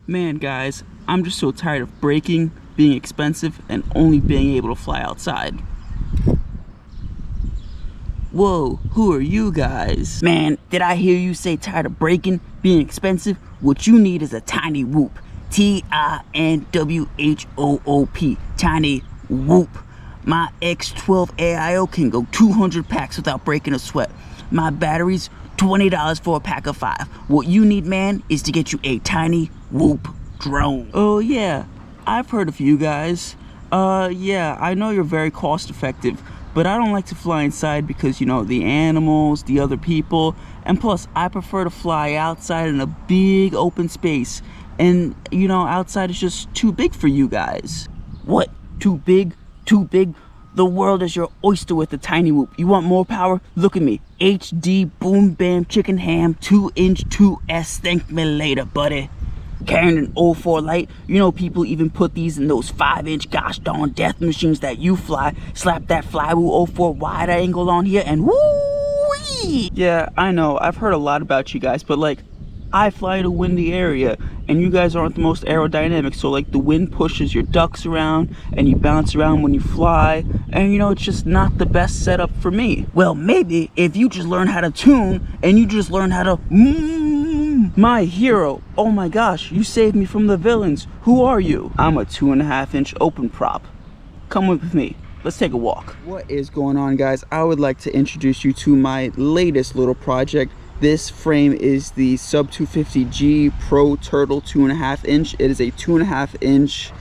Man, guys, I'm just so tired of braking, being expensive, and only being able to fly outside. Whoa, who are you guys? Man, did I hear you say tired of braking, being expensive? What you need is a tiny whoop. TINWHOOP. Tiny whoop. My X12 AIO can go 200 packs without breaking a sweat. My battery's $20 for a pack of 5. What you need, man, is to get you a tiny whoop drone. Oh yeah, I've heard of you guys. Yeah, I know you're very cost effective, but I don't like to fly inside because, you know, the animals, the other people, and plus I prefer to fly outside in a big open space. And, you know, outside is just too big for you guys. What? Too big? Too big? The world is your oyster with a tiny whoop. You want more power? Look at me. HD boom bam chicken ham 2-inch 2S. Thank me later, buddy. Carrying an 04 light. You know, people even put these in those 5-inch gosh darn death machines that you fly. Slap that Flywoo 04 wide angle on here and woo-wee! Yeah, I know. I've heard a lot about you guys, but like, I fly in a windy area, and you guys aren't the most aerodynamic, so like the wind pushes your ducks around, and you bounce around when you fly, and you know, it's just not the best setup for me. Well, maybe if you just learn how to tune, and you just learn how to my hero. Oh my gosh, you saved me from the villains. Who are you? I'm a 2.5-inch open prop. Come with me. Let's take a walk. What is going on, guys? I would like to introduce you to my latest little project. This frame is the Sub250G Pro Turtle 2.5-inch. It is a 2.5-inch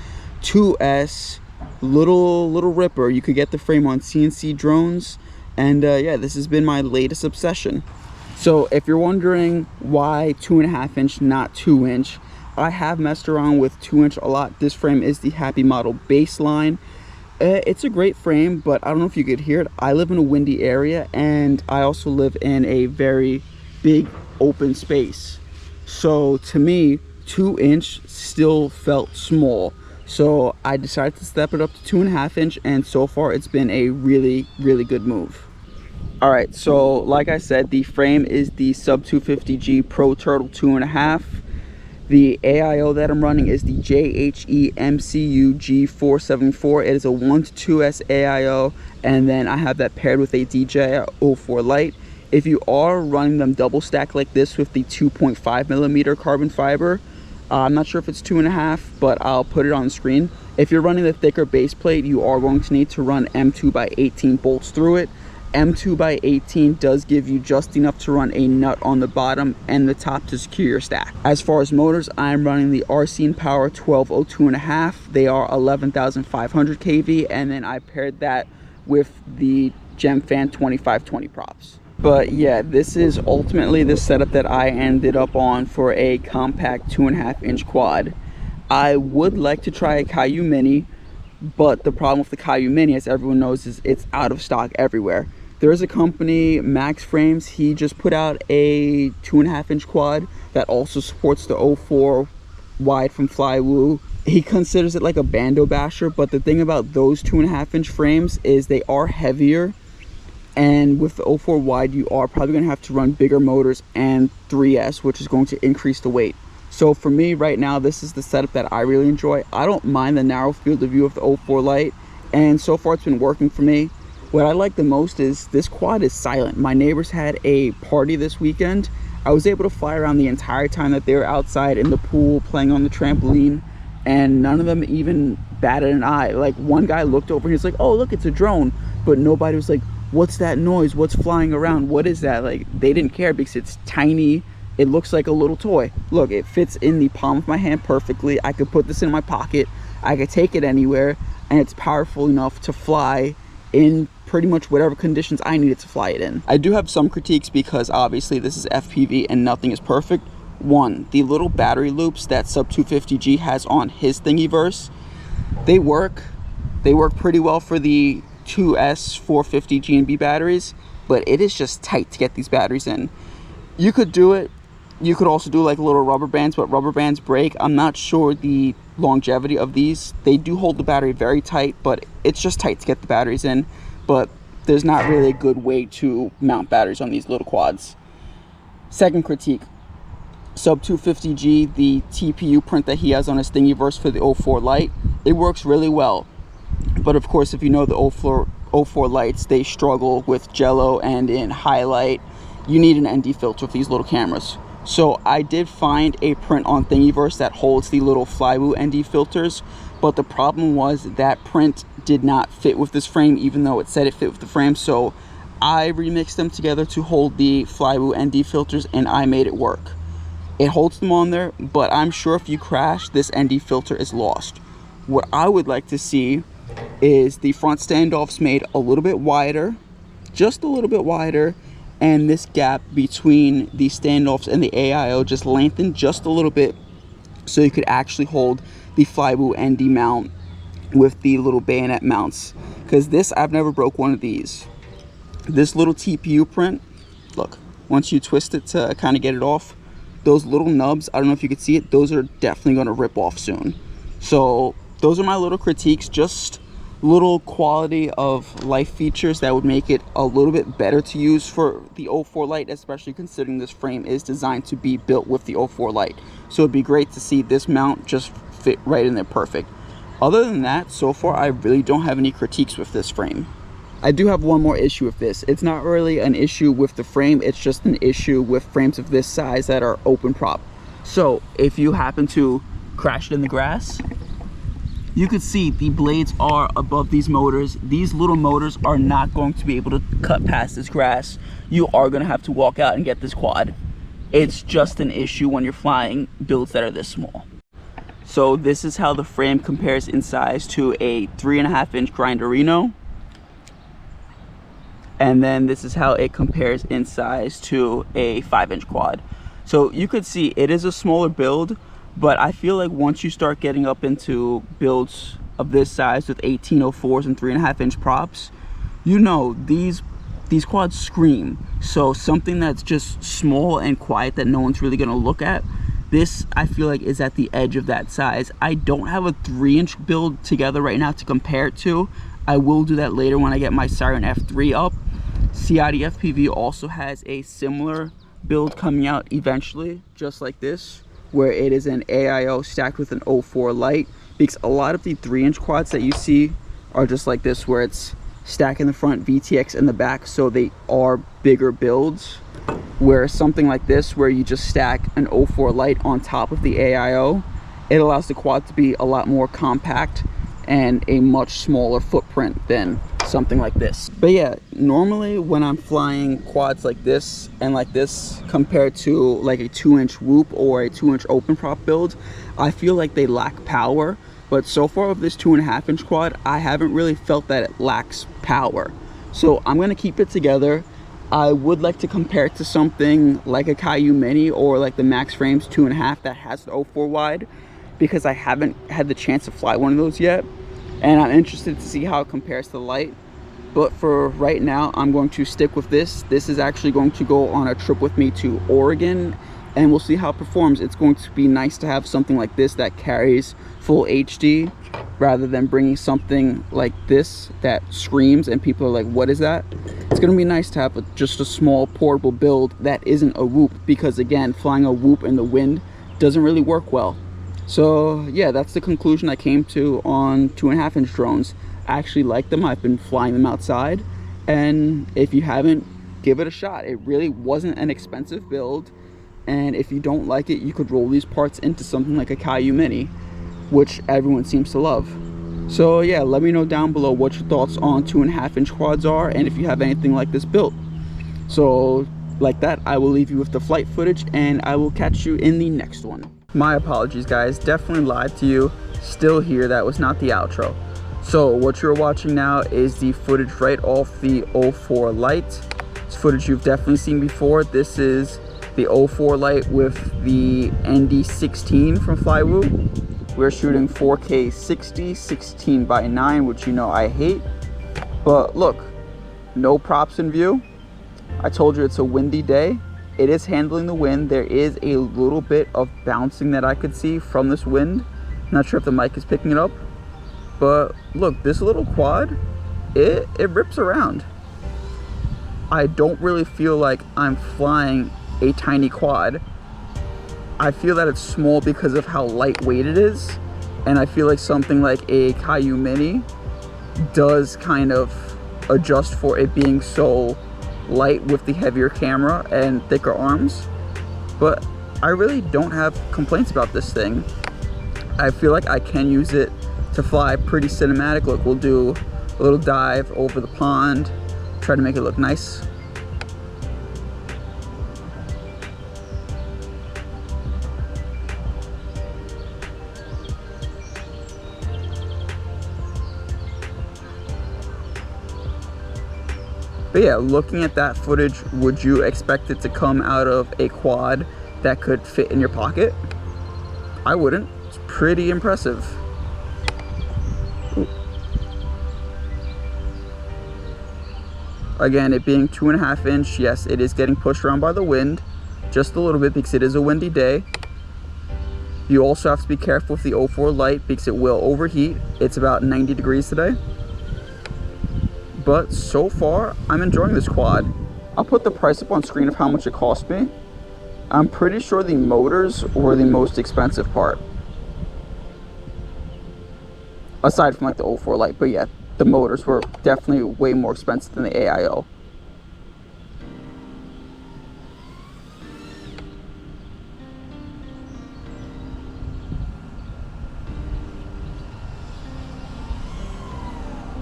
2S little ripper. You could get the frame on CNC drones, and yeah, this has been my latest obsession. So if you're wondering why 2.5-inch, not 2-inch, I have messed around with 2-inch a lot. This frame is the Happy Model baseline. It's a great frame, but I don't know if you could hear it. I live in a windy area, and I also live in a very big open space. So to me, 2-inch still felt small. So I decided to step it up to 2.5-inch, and so far it's been a really good move. All right, so like I said, the frame is the Sub250G Pro Turtle 2.5. The AIO that I'm running is the JHE MCU G474. It is a 1-2S AIO, and then I have that paired with a DJI 04 Lite. If you are running them double stack like this with the 2.5mm carbon fiber, I'm not sure if it's 2.5, but I'll put it on the screen. If you're running the thicker base plate, you are going to need to run M2x18 bolts through it. M2x18 does give you just enough to run a nut on the bottom and the top to secure your stack. As far as motors, I'm running the Arsene Power 1202.5. They are 11,500 kV, and then I paired that with the GemFan 2520 props. But yeah, this is ultimately the setup that I ended up on for a compact 2.5-inch quad. I would like to try a Caillou Mini, but the problem with the Caillou Mini, as everyone knows, is it's out of stock everywhere. There is a company, Max Frames. He just put out a 2.5-inch quad that also supports the 04 wide from Flywoo. He considers it like a bando basher, but the thing about those 2.5-inch frames is they are heavier, and with the 04 wide you are probably going to have to run bigger motors and 3S, which is going to increase the weight. So for me right now, this is the setup that I really enjoy. I don't mind the narrow field of view of the 04 Lite, and so far it's been working for me. What I like the most is this quad is silent. My neighbors had a party this weekend. I was able to fly around the entire time that they were outside in the pool playing on the trampoline, and none of them even batted an eye. Like, one guy looked over and he's like, oh look, it's a drone, but nobody was like, what's that noise, what's flying around, what is that? Like, they didn't care because it's tiny. It looks like a little toy. Look, it fits in the palm of my hand perfectly. I could put this in my pocket, I could take it anywhere, and it's powerful enough to fly in pretty much whatever conditions I need it to fly it in. I do have some critiques because obviously this is FPV and nothing is perfect. One, the little battery loops that Sub250G has on his Thingiverse, they work pretty well for the 2S 450 G&B batteries, but it is just tight to get these batteries in. You could do it. You could also do like little rubber bands, but rubber bands break. I'm not sure the longevity of these. They do hold the battery very tight, but it's just tight to get the batteries in. But there's not really a good way to mount batteries on these little quads. Second critique, Sub250G, the TPU print that he has on his Thingiverse for the 04 Lite. It works really well. But of course, if you know the 04 Lights, they struggle with jello, and in highlight, you need an ND filter for these little cameras. So I did find a print on Thingiverse that holds the little Flywoo ND filters, but the problem was that print did not fit with this frame, even though it said it fit with the frame. So I remixed them together to hold the Flywoo ND filters, and I made it work. It holds them on there, but I'm sure if you crash, this ND filter is lost. What I would like to see is the front standoffs made a little bit wider, just a little bit wider, and this gap between the standoffs and the AIO just lengthened just a little bit, so you could actually hold the Flywoo ND mount with the little bayonet mounts. Because this, I've never broke one of these. This little TPU print, look, once you twist it to kind of get it off, those little nubs, I don't know if you can see it, those are definitely going to rip off soon. So those are my little critiques, just little quality of life features that would make it a little bit better to use for the 04 Lite, especially considering this frame is designed to be built with the 04 Lite. So it'd be great to see this mount just fit right in there perfect. Other than that, so far I really don't have any critiques with this frame. I do have one more issue with this. It's not really an issue with the frame, it's just an issue with frames of this size that are open prop. So if you happen to crash it in the grass, you could see the blades are above these motors. These little motors are not going to be able to cut past this grass. You are going to have to walk out and get this quad. It's just an issue when you're flying builds that are this small. So this is how the frame compares in size to a 3.5-inch Grinderino. And then this is how it compares in size to a 5-inch quad. So you could see it is a smaller build, but I feel like once you start getting up into builds of this size with 1804s and 3.5-inch props, you know, these quads scream. So something that's just small and quiet that no one's really gonna look at, this I feel like is at the edge of that size. I don't have a 3-inch build together right now to compare it to. I will do that later when I get my Siren F3 up. CID FPV also has a similar build coming out eventually, just like this, where it is an AIO stacked with an 04 Lite, because a lot of the 3-inch quads that you see are just like this, where it's stack in the front, VTX in the back, so they are bigger builds. Where something like this, where you just stack an 04 Lite on top of the AIO, it allows the quad to be a lot more compact and a much smaller footprint than something like this. But yeah, normally when I'm flying quads like this and like this compared to like a 2-inch Whoop or a 2-inch open prop build, I feel like they lack power. But so far with this 2.5-inch quad, I haven't really felt that it lacks power. So I'm gonna keep it together. I would like to compare it to something like a Caillou Mini or like the Max Frames 2.5 that has the 04 wide, because I haven't had the chance to fly one of those yet, and I'm interested to see how it compares to the Lite. But for right now, I'm going to stick with this. This is actually going to go on a trip with me to Oregon, and we'll see how it performs. It's going to be nice to have something like this that carries full HD, rather than bringing something like this that screams and people are like, what is that? It's going to be nice to have just a small portable build that isn't a Whoop, because again, flying a Whoop in the wind doesn't really work well. So yeah, that's the conclusion I came to on 2.5-inch drones. I actually like them. I've been flying them outside, and if you haven't, give it a shot. It really wasn't an expensive build, and if you don't like it, you could roll these parts into something like a Caillou Mini, which everyone seems to love. So yeah, let me know down below what your thoughts on 2.5-inch quads are, and if you have anything like this built. So like that, I will leave you with the flight footage, and I will catch you in the next one. My apologies guys, definitely lied to you. Still here, that was not the outro. So what you're watching now is the footage right off the 04 Lite. It's footage you've definitely seen before. This is the 04 Lite with the ND16 from Flywoo. We're shooting 4K 60, 16:9, which you know I hate. But look, no props in view. I told you it's a windy day. It is handling the wind. There is a little bit of bouncing that I could see from this wind. Not sure if the mic is picking it up. But look, this little quad, it rips around. I don't really feel like I'm flying a tiny quad. I feel that it's small because of how lightweight it is, and I feel like something like a Caillou Mini does kind of adjust for it being so light with the heavier camera and thicker arms. But I really don't have complaints about this thing. I feel like I can use it to fly pretty cinematic. Look, we'll do a little dive over the pond, try to make it look nice. But yeah, looking at that footage, would you expect it to come out of a quad that could fit in your pocket? I wouldn't. It's pretty impressive. Ooh. Again, it being 2.5 inch, yes, it is getting pushed around by the wind just a little bit because it is a windy day. You also have to be careful with the 04 light because it will overheat. It's about 90 degrees today. But so far, I'm enjoying this quad. I'll put the price up on screen of how much it cost me. I'm pretty sure the motors were the most expensive part, aside from like the 04 light. But yeah, the motors were definitely way more expensive than the AIO.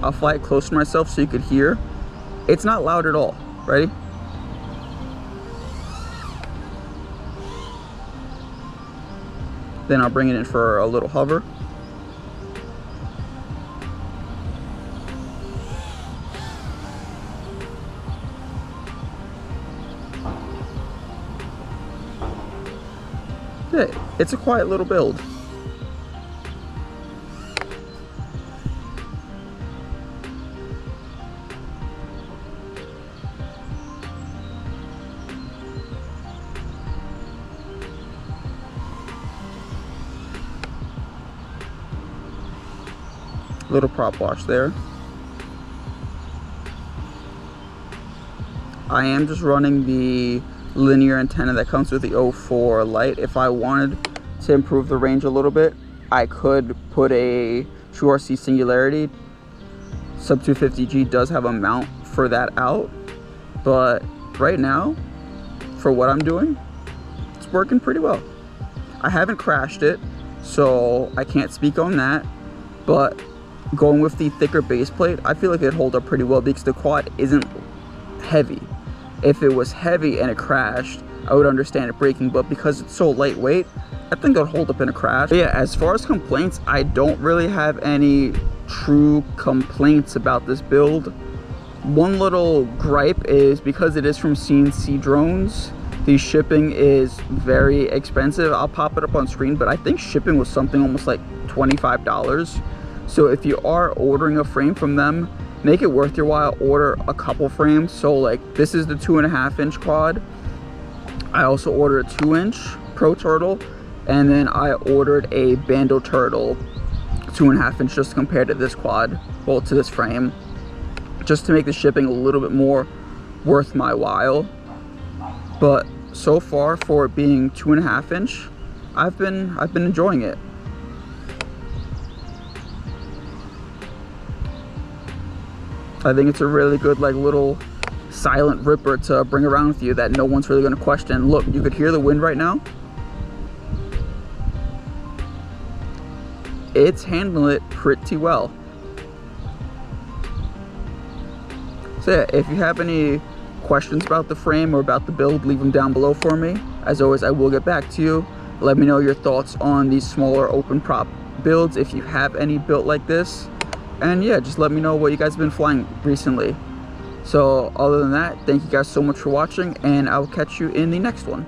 I'll fly it close to myself so you could hear. It's not loud at all. Ready? Then I'll bring it in for a little hover. Yeah, it's a quiet little build. Little prop wash there. I am just running the linear antenna that comes with the 04 light. If I wanted to improve the range a little bit, I could put a True RC Singularity. Sub250G does have a mount for that out, but right now, for what I'm doing, it's working pretty well. I haven't crashed it, so I can't speak on that, but going with the thicker base plate, I feel like it'd hold up pretty well because the quad isn't heavy. If it was heavy and it crashed, I would understand it breaking, but because it's so lightweight, I think it'll hold up in a crash. But yeah, as far as complaints, I don't really have any true complaints about this build. One little gripe is because it is from CNC Drones, the shipping is very expensive. I'll pop it up on screen, but I think shipping was something almost like $25. So if you are ordering a frame from them, make it worth your while. Order a couple frames. So like this is the 2.5 inch quad. I also ordered a 2 inch Pro Turtle, and then I ordered a Bando Turtle 2.5 inch just compared to this quad, well, to this frame, just to make the shipping a little bit more worth my while. But so far, for it being 2.5 inch, I've been enjoying it. I think it's a really good like little silent ripper to bring around with you that no one's really going to question. Look, you could hear the wind right now. It's handling it pretty well. So yeah, if you have any questions about the frame or about the build, leave them down below for me. As always, I will get back to you. Let me know your thoughts on these smaller open prop builds if you have any built like this. And yeah, just let me know what you guys have been flying recently. So other than that, thank you guys so much for watching, and I'll catch you in the next one.